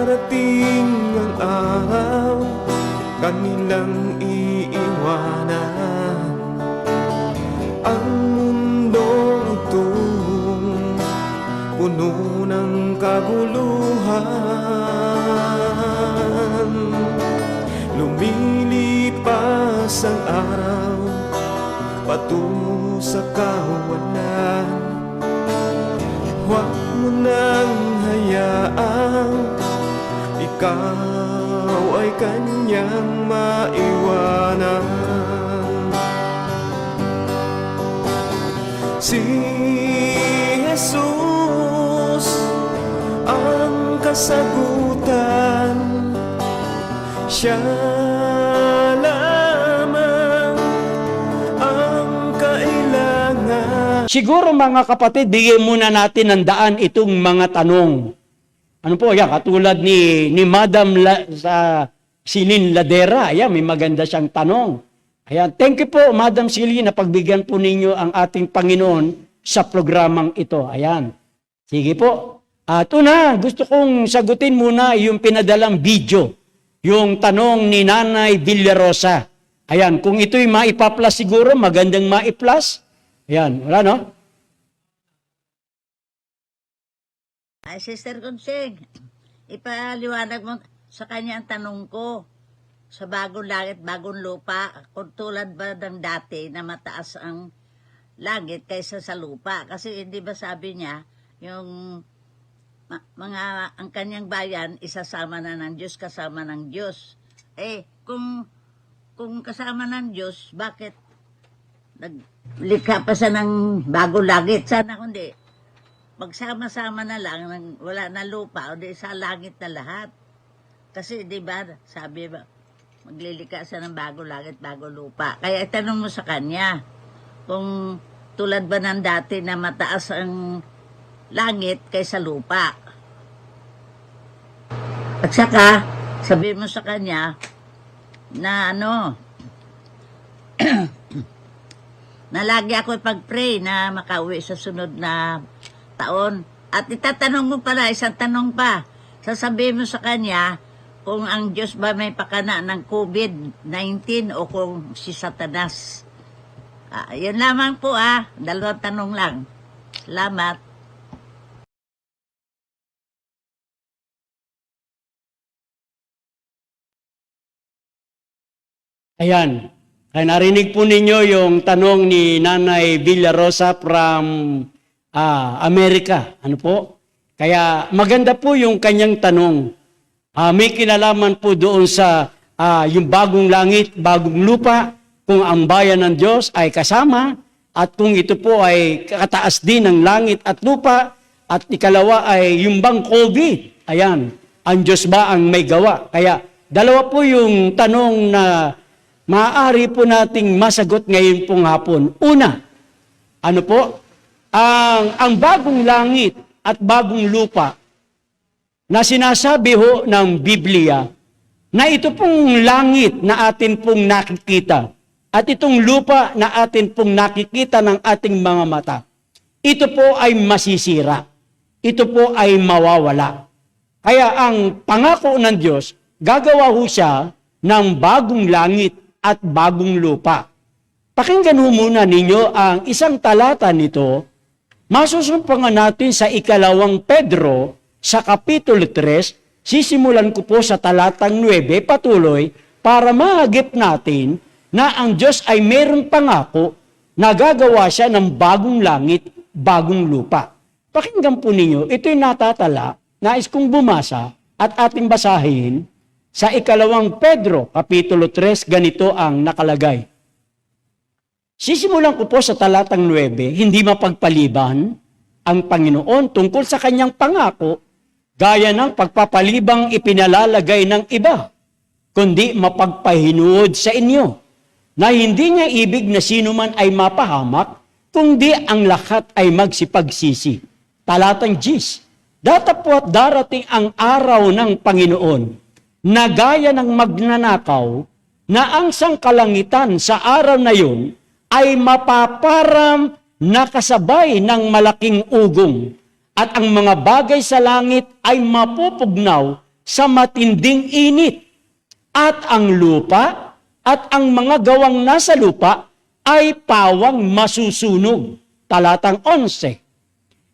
Darating ang araw, kanilang iiwanan ang mundong itong puno ng kaguluhan. Lumilipas ang araw patungo sa kawalan. Huwag mo nang hayaang ikaw ay kanyang maiwanan. Si Jesus ang kasagutan, siya lamang ang kailangan. Siguro mga kapatid, bigyan muna natin ng daan itong mga tanong. Ano po, yan, katulad ni Madam Silin Ladera, ayan, may maganda siyang tanong. Ayan, thank you po, Madam Silin, na pagbigyan po ninyo ang ating Panginoon sa programang ito. Ayan, sige po. At una, gusto kong sagutin muna yung pinadalang video, yung tanong ni Nanay Villarosa. Ayan, kung ito'y maipaplas siguro, magandang maiplas. Ayan, wala no? Ay, Sister Conseng, ipaliwanag mo sa kanya ang tanong ko. Sa bagong langit, bagong lupa, kung tulad ba ng dati na mataas ang langit kaysa sa lupa? Kasi hindi ba sabi niya, yung ang kanyang bayan, isasama na ng Diyos, kasama ng Diyos. Eh, kung kasama ng Diyos, bakit naglikha pa siya ng bagong langit? Sana kundi magsama-sama na lang, wala na lupa, o di sa langit na lahat. Kasi di ba, sabi ba, maglilika siya ng bagong langit, bagong lupa. Kaya itanong mo sa kanya, kung tulad ba ng dati na mataas ang langit kaysa lupa. At saka, sabi mo sa kanya, na na lagi ako ipag-pray na makauwi sa sunod na taon. At itatanong mo pala, isang tanong pa. Sasabihin mo sa kanya kung ang Diyos ba may pakana ng COVID-19 o kung si Satanas. Yan lamang po dalawang tanong lang. Salamat. Ayan. Ay, narinig po ninyo yung tanong ni Nanay Villarosa from Amerika. Ano po? Kaya maganda po yung kanyang tanong. May kinalaman po doon sa yung bagong langit, bagong lupa, kung ang bayan ng Diyos ay kasama, at kung ito po ay kataas din ng langit at lupa, at ikalawa ay yung bang COVID. Ayan, ang Diyos ba ang may gawa? Kaya dalawa po yung tanong na maaari po nating masagot ngayon pong hapon. Una, ano po? Ang bagong langit at bagong lupa na sinasabi ho ng Biblia na ito pong langit na atin pong nakikita at itong lupa na atin pong nakikita ng ating mga mata, ito po ay masisira. Ito po ay mawawala. Kaya ang pangako ng Diyos, gagawa ho siya ng bagong langit at bagong lupa. Pakinggan ho muna ninyo ang isang talata nito. Masusumpangan natin sa 2 Pedro sa Kapitulo 3, sisimulan ko po sa talatang 9 patuloy para mahagip natin na ang Diyos ay mayroong pangako na gagawa siya ng bagong langit, bagong lupa. Pakinggan po ninyo, ito'y natatala, nais kong bumasa at ating basahin sa 2 Pedro Kapitulo 3, ganito ang nakalagay. Sisimulan ko po sa talatang 9, hindi mapagpaliban ang Panginoon tungkol sa kanyang pangako, gaya ng pagpapalibang ipinalalagay ng iba, kundi mapagpahinuod sa inyo, na hindi niya ibig na sino man ay mapahamak, kundi ang lahat ay magsipagsisi. Talatang 10, datapwat darating ang araw ng Panginoon, na gaya ng magnanakaw, na ang sangkalangitan sa araw na yun ay mapaparam na kasabay ng malaking ugong, at ang mga bagay sa langit ay mapupugnaw sa matinding init. At ang lupa at ang mga gawang nasa lupa ay pawang masusunog. Talatang 11.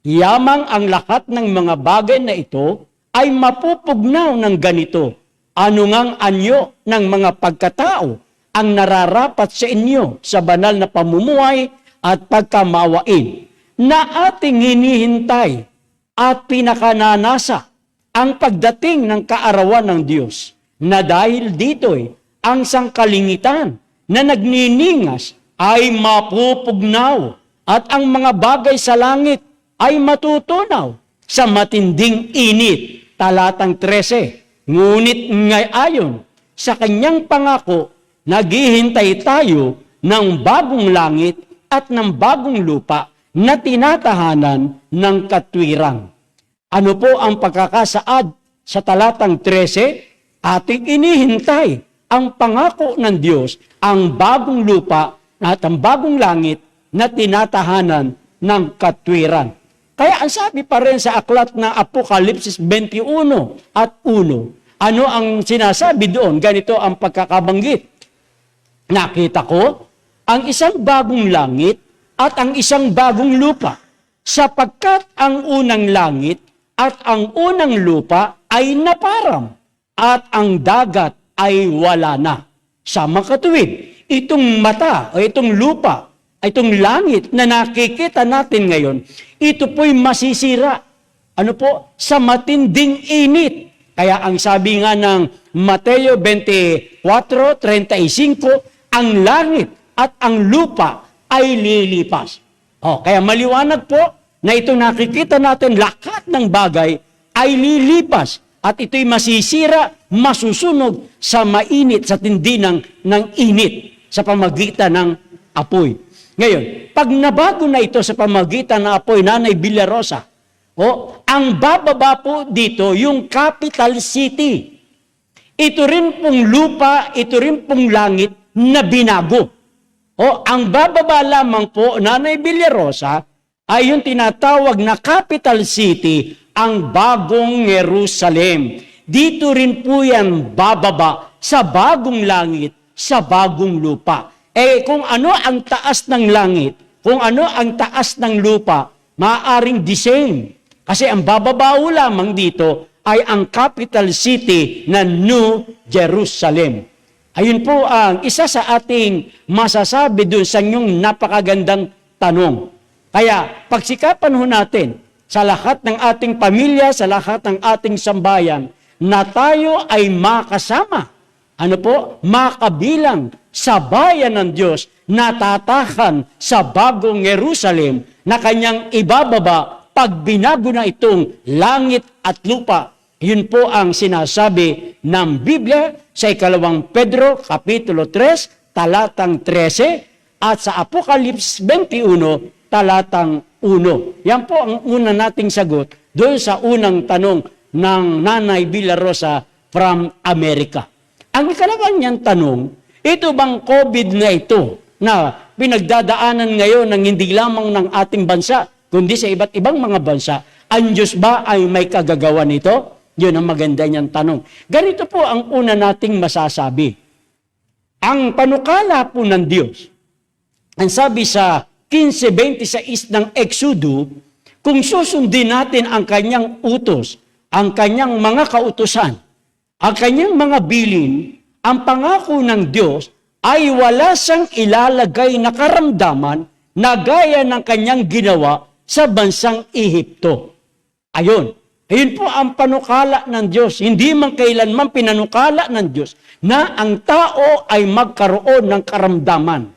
Yamang ang lahat ng mga bagay na ito ay mapupugnaw ng ganito. Ano ngang anyo ng mga pagkatao ang nararapat sa inyo sa banal na pamumuhay at pagkamawain na ating hinihintay at pinakananasa ang pagdating ng kaarawan ng Diyos, na dahil dito'y ang sangkalingitan na nagniningas ay mapupugnaw at ang mga bagay sa langit ay matutunaw sa matinding init. Talatang 13. Ngunit ngayon sa kanyang pangako, naghihintay tayo ng bagong langit at ng bagong lupa na tinatahanan ng katwiran. Ano po ang pagkakasaad sa talatang 13? Ating inihintay ang pangako ng Diyos, ang bagong lupa at ang bagong langit na tinatahanan ng katwiran. Kaya ang sabi pa rin sa aklat na Apokalipsis 21 at 1, ano ang sinasabi doon? Ganito ang pagkakabanggit. Nakita ko ang isang bagong langit at ang isang bagong lupa, sapagkat ang unang langit at ang unang lupa ay naparam, at ang dagat ay wala na. Sa makatuwid, itong mata o itong lupa, itong langit na nakikita natin ngayon, ito po'y masisira. Ano po? Sa matinding init. Kaya ang sabi nga ng Mateo 24:35, ang langit at ang lupa ay lilipas. Kaya maliwanag po na ito nakikita natin, lahat ng bagay ay lilipas at ito'y masisira, masusunog sa mainit, sa tindi ng init sa pamagitan ng apoy. Ngayon, pag nabago na ito sa pamagitan ng apoy, Nanay Villarosa, ang bababa po dito yung capital city. Ito rin pong lupa, ito rin pong langit na binago. Ang bababa lamang po, Nanay Villarosa, ay yung tinatawag na capital city, ang bagong Jerusalem. Dito rin po yan bababa sa bagong langit, sa bagong lupa. Kung ano ang taas ng langit, kung ano ang taas ng lupa, maaaring the same. Kasi ang bababaw lamang dito ay ang capital city na New Jerusalem. Ayun po ang isa sa ating masasabi dun sa inyong napakagandang tanong. Kaya pagsikapan ho natin sa lahat ng ating pamilya, sa lahat ng ating sambayan, na tayo ay makasama. Ano po? Makabilang sa bayan ng Diyos na tatakan sa bagong Jerusalem na kanyang ibababa pag binago na itong langit at lupa. Yun po ang sinasabi ng Biblia sa 2 Pedro Kapitulo 3, talatang 13 at sa Apokalipsis 21, talatang 1. Yan po ang una nating sagot doon sa unang tanong ng Nanay Villarosa from America. Ang ikalawang niyang tanong, ito bang COVID na ito na pinagdadaanan ngayon ng hindi lamang ng ating bansa, kundi sa iba't ibang mga bansa, ang Diyos ba ay may kagagawa nito? Yun ang maganda niyang tanong. Ganito po ang una nating masasabi. Ang panukala po ng Diyos, ang sabi sa 15:26 ng Exodo, kung susundin natin ang kanyang utos, ang kanyang mga kautusan, ang kanyang mga bilin, ang pangako ng Diyos ay wala siyang ilalagay na karamdaman na gaya ng kanyang ginawa sa bansang Ehipto. Ayun po ang panukala ng Diyos. Hindi man kailanman pinanukala ng Diyos na ang tao ay magkaroon ng karamdaman.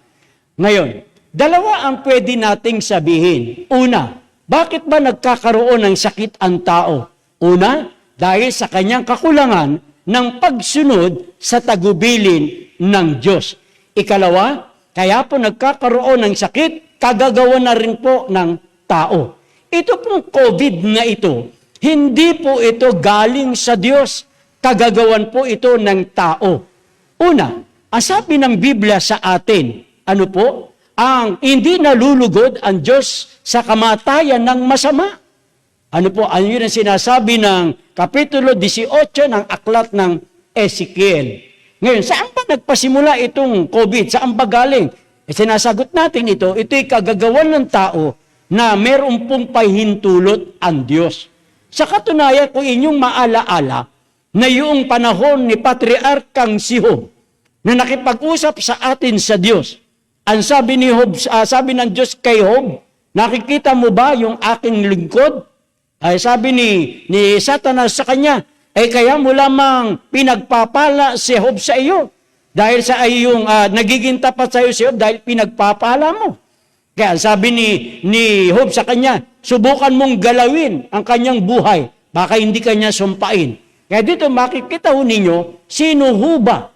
Ngayon, dalawa ang pwede nating sabihin. Una, bakit ba nagkakaroon ng sakit ang tao? Una, dahil sa kanyang kakulangan ng pagsunod sa tagubilin ng Diyos. Ikalawa, kaya po nagkakaroon ng sakit, kagagawa na rin po ng tao. Ito pong COVID na ito, hindi po ito galing sa Diyos, kagagawan po ito ng tao. Una, ang sabi ng Biblia sa atin, ano po? Ang hindi nalulugod ang Diyos sa kamatayan ng masama. Ano po, ano yun ang sinasabi ng Kapitulo 18 ng aklat ng Ezekiel. Ngayon, saan ba nagpasimula itong COVID? Saan ba galing? Sinasagot natin ito'y kagagawan ng tao na meron pong pahintulot ang Diyos. Sa katunayan, kung inyong maalaala, na yung panahon ni Patriarkang si Job, na nakipag-usap sa atin sa Diyos, ang sabi ni Job, sabi ng Diyos kay Job, nakikita mo ba yung aking lingkod? Ay sabi ni Satanas sa kanya, ay kaya mo lamang pinagpapala si Job sa iyo. Dahil sa iyong nagiging tapat sa iyo si Job dahil pinagpapala mo. Kaya sabi ni Job sa kanya, subukan mong galawin ang kanyang buhay, baka hindi kanya sumpain. Kaya dito makikita ho ninyo, sino ho ba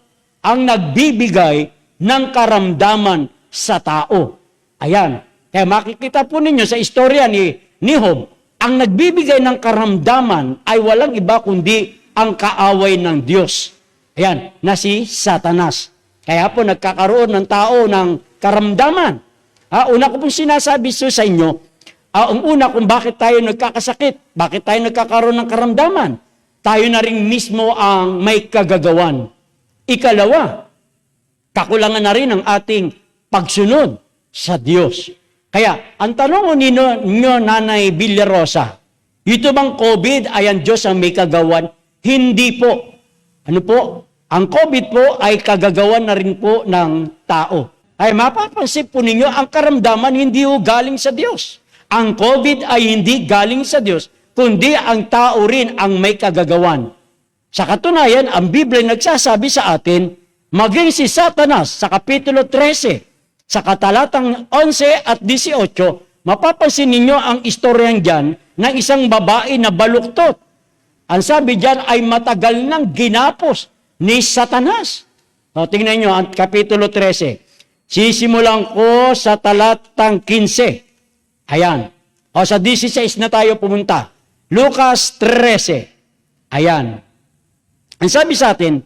ang nagbibigay ng karamdaman sa tao? Ayan. Kaya makikita po ninyo sa istorya ni Job, ang nagbibigay ng karamdaman ay walang iba kundi ang kaaway ng Diyos. Ayan, na si Satanas. Kaya po nagkakaroon ng tao ng karamdaman. Una ko pong sinasabi sa inyo, ang una kung bakit tayo nagkakasakit, bakit tayo nagkakaroon ng karamdaman, tayo na rin mismo ang may kagagawan. Ikalawa, kakulangan na rin ang ating pagsunod sa Diyos. Kaya, ang tanong ninyo, Nanay Villarosa, ito bang COVID ay ang Diyos ang may kagawan? Hindi po. Ano po? Ang COVID po ay kagagawan na rin po ng tao. Ay mapapansin po ninyo, ang karamdaman hindi ho galing sa Diyos. Ang COVID ay hindi galing sa Diyos, kundi ang tao rin ang may kagagawan. Sa katunayan, ang Biblia nagsasabi sa atin, maging si Satanas sa Kapitulo 13, sa katalatang 11 at 18, mapapansin ninyo ang istoryang dyan ng isang babae na baluktot. Ang sabi dyan ay matagal nang ginapos ni Satanas. O, tingnan nyo ang Kapitulo 13. Sisimulan ko sa talatang 15. Ayan. O sa 16 na tayo pumunta. Lucas 13. Ayan. Ang sabi sa atin,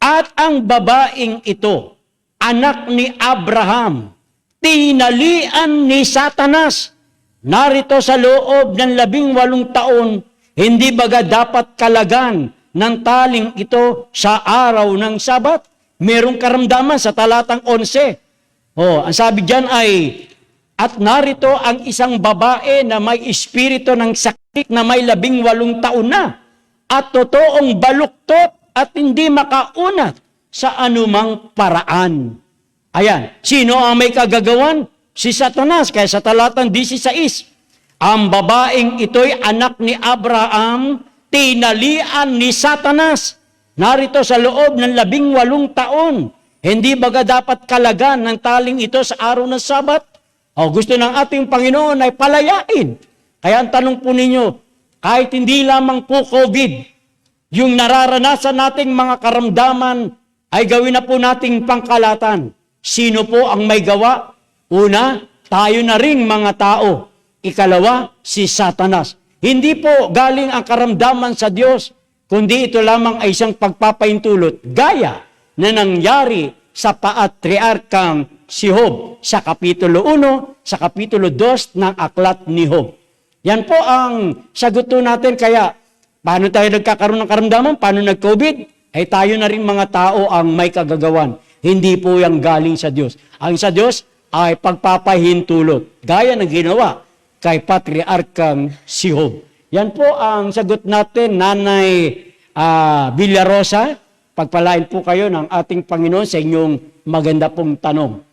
at ang babaeng ito, anak ni Abraham, tinalian ni Satanas. Narito sa loob ng 18 taon, hindi baga dapat kalagan ng taling ito sa araw ng Sabat? Merong karamdaman sa talatang 11. Ang sabi diyan ay, at narito ang isang babae na may espiritu ng sakit na may 18 taon na, at totoong baluktot at hindi makaunat sa anumang paraan. Ayan, sino ang may kagagawan? Si Satanas. Kaya sa talatang 16, ang babaeng ito'y anak ni Abraham, tinalian ni Satanas. Narito sa loob ng 18 taon. Hindi baga dapat kalagan ng taling ito sa araw ng Sabat? Gusto ng ating Panginoon ay palayain. Kaya ang tanong po ninyo, kahit hindi lamang po COVID, yung nararanasan nating mga karamdaman ay gawin na po nating pangkalatan. Sino po ang may gawa? Una, tayo na ring mga tao. Ikalawa, si Satanas. Hindi po galing ang karamdaman sa Diyos, kundi ito lamang ay isang pagpapaintulot, gaya na nangyari sa patriarkang si Job sa Kapitulo 1, sa Kapitulo 2 ng aklat ni Job. Yan po ang sagot natin. Kaya, paano tayo nagkakaroon ng karamdaman? Paano nag-COVID? Ay tayo na rin mga tao ang may kagagawan. Hindi po yung galing sa Diyos. Ang sa Diyos ay pagpapahintulot, gaya ng ginawa kay patriarkang si Job. Yan po ang sagot natin, Nanay Villarosa. Pagpalain po kayo ng ating Panginoon sa inyong maganda pong tanong.